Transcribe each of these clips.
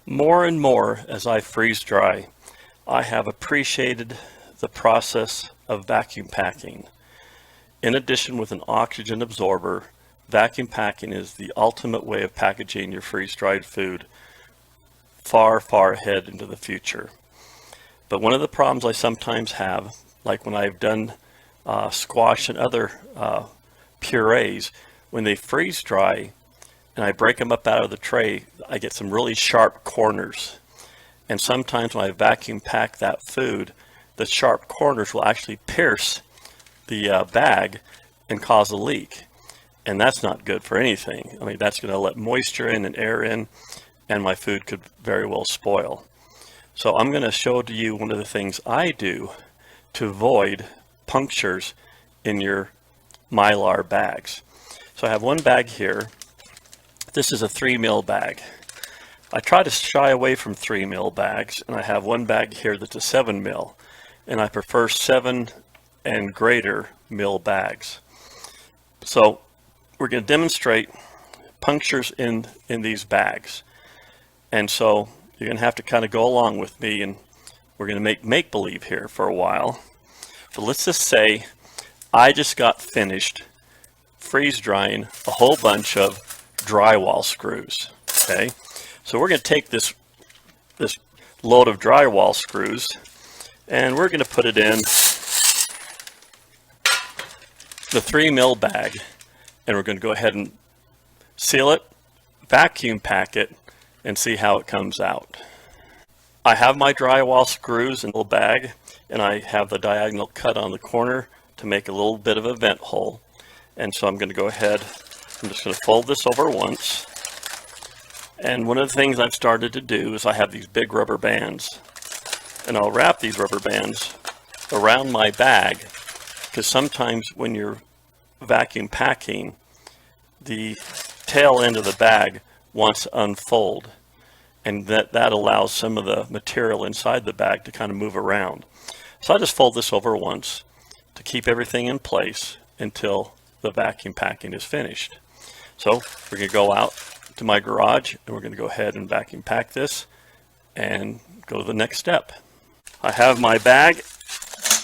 More and more as I freeze dry, I have appreciated the process of vacuum packing. In addition, with an oxygen absorber, vacuum packing is the ultimate way of packaging your freeze-dried food far, far ahead into the future. But one of the problems I sometimes have, like when I've done squash and other purees, when they freeze dry and I break them up out of the tray, I get some really sharp corners. And sometimes when I vacuum pack that food, the sharp corners will actually pierce the bag and cause a leak. And that's not good for anything. I mean, that's going to let moisture in and air in, and my food could very well spoil. So I'm going to show to you one of the things I do to avoid punctures in your Mylar bags. So I have one bag here. This is a 3 mil bag. I try to shy away from 3 mil bags, and I have one bag here that's a 7 mil, and I prefer 7 and greater mil bags. So we're going to demonstrate punctures in these bags. And so you're going to have to kind of go along with me, and we're going to make believe here for a while. But let's just say I just got finished freeze drying a whole bunch of drywall screws. Okay, so we're going to take this load of drywall screws and we're going to put it in the 3 mil bag, and we're going to go ahead and seal it, vacuum pack it, and see how it comes out. I have my drywall screws in a little bag, and I have the diagonal cut on the corner to make a little bit of a vent hole. And so I'm going to go ahead, I'm just going to fold this over once. And one of the things I've started to do is I have these big rubber bands, and I'll wrap these rubber bands around my bag, because sometimes when you're vacuum packing, the tail end of the bag wants to unfold, and that allows some of the material inside the bag to kind of move around. So I just fold this over once to keep everything in place until the vacuum packing is finished. So we're going to go out to my garage, and we're going to go ahead and vacuum pack this and go to the next step. I have my bag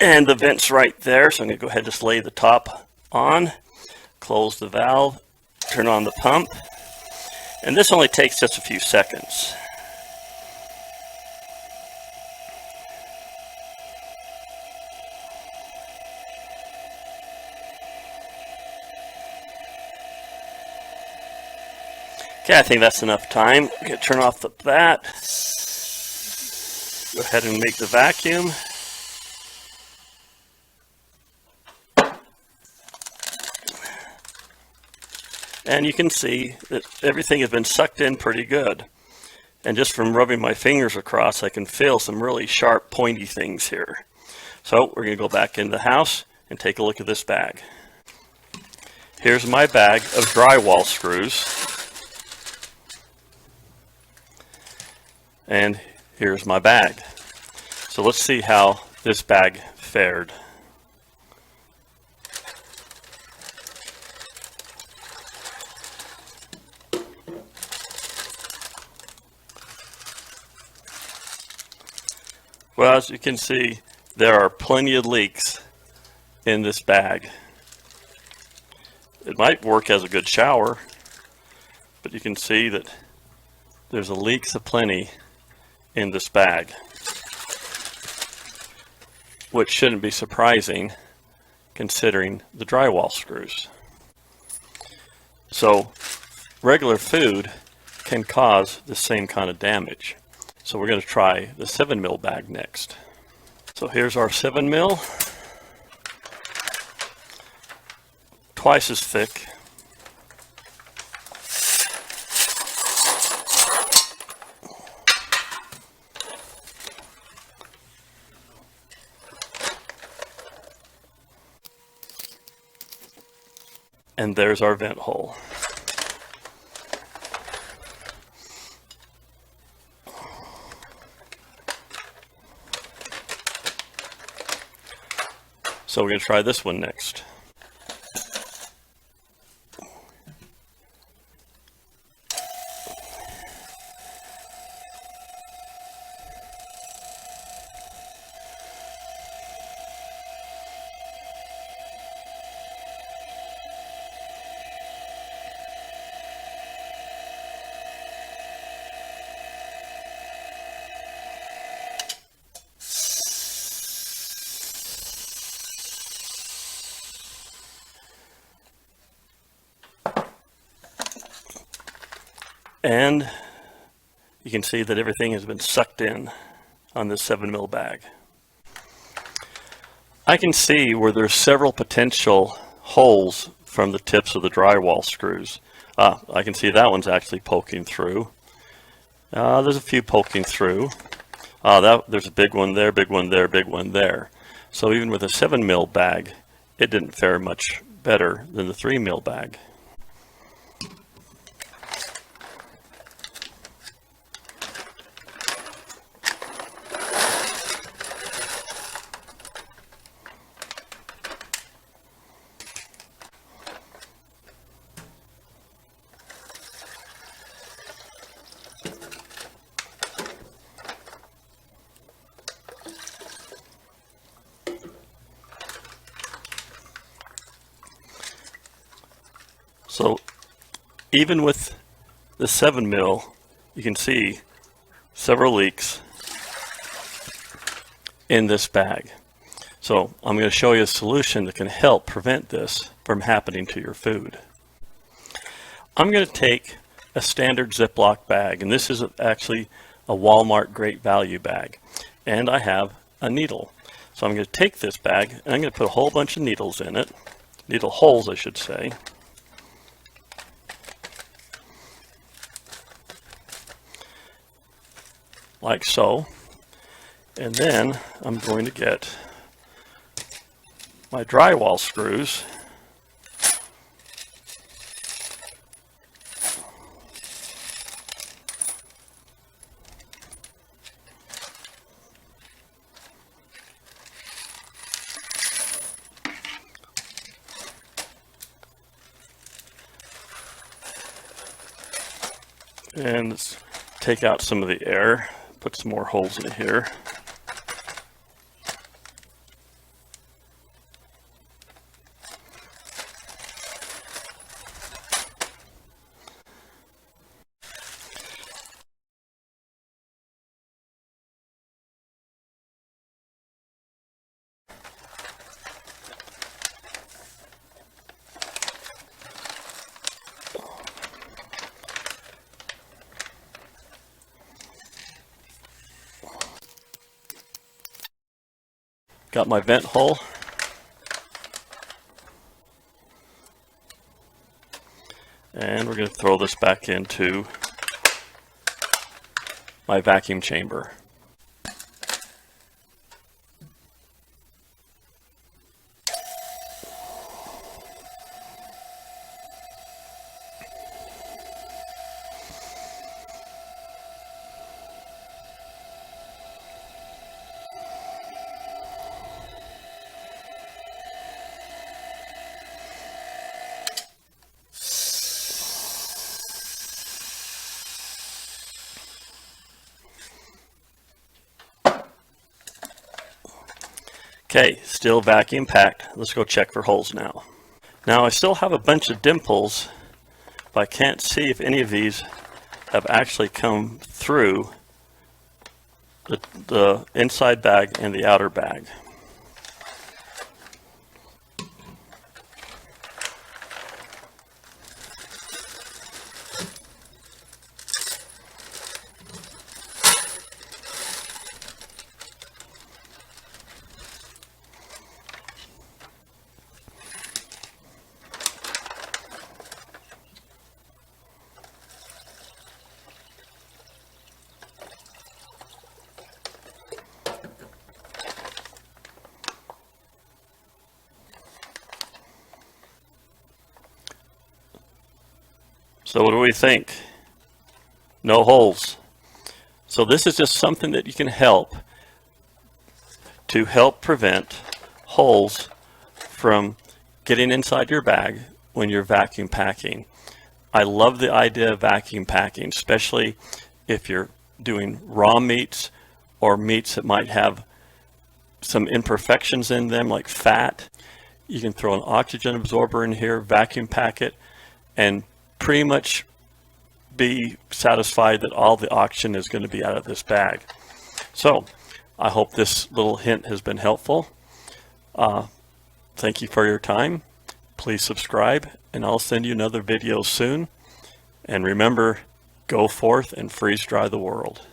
and the vents right there, so I'm going to go ahead and just lay the top on, close the valve, turn on the pump, and this only takes just a few seconds. Okay, I think that's enough time. I'm going to turn off that. Go ahead and make the vacuum. And you can see that everything has been sucked in pretty good. And just from rubbing my fingers across, I can feel some really sharp, pointy things here. So we're going to go back into the house and take a look at this bag. Here's my bag of drywall screws. And here's my bag. So let's see how this bag fared. Well, as you can see, there are plenty of leaks in this bag. It might work as a good shower, but you can see that there's leaks aplenty in this bag, which shouldn't be surprising considering the drywall screws. So regular food can cause the same kind of damage. So we're going to try the 7 mil bag next. So here's our 7 mil, twice as thick. And there's our vent hole. So we're going to try this one next. And you can see that everything has been sucked in on this 7mm bag. I can see where there's several potential holes from the tips of the drywall screws. I can see that one's actually poking through. There's a few poking through. There's a big one there, big one there, big one there. So even with a 7mm bag, it didn't fare much better than the 3mm bag. So even with the 7mm, you can see several leaks in this bag. So I'm going to show you a solution that can help prevent this from happening to your food. I'm going to take a standard Ziploc bag, and this is actually a Walmart Great Value bag, and I have a needle. So I'm going to take this bag and I'm going to put a whole bunch of needles in it, needle holes I should say. Like so. And then I'm going to get my drywall screws and let's take out some of the air. Put some more holes in here. Got my vent hole. And we're going to throw this back into my vacuum chamber. Okay, still vacuum packed. Let's go check for holes now. Now I still have a bunch of dimples, but I can't see if any of these have actually come through the inside bag and the outer bag. So what do we think? No holes. So this is just something that you can help to help prevent holes from getting inside your bag when you're vacuum packing. I love the idea of vacuum packing, especially if you're doing raw meats or meats that might have some imperfections in them, like fat. You can throw an oxygen absorber in here, vacuum pack it, and pretty much be satisfied that all the oxygen is going to be out of this bag. So I hope this little hint has been helpful. Thank you for your time. Please subscribe, and I'll send you another video soon. And remember, go forth and freeze dry the world.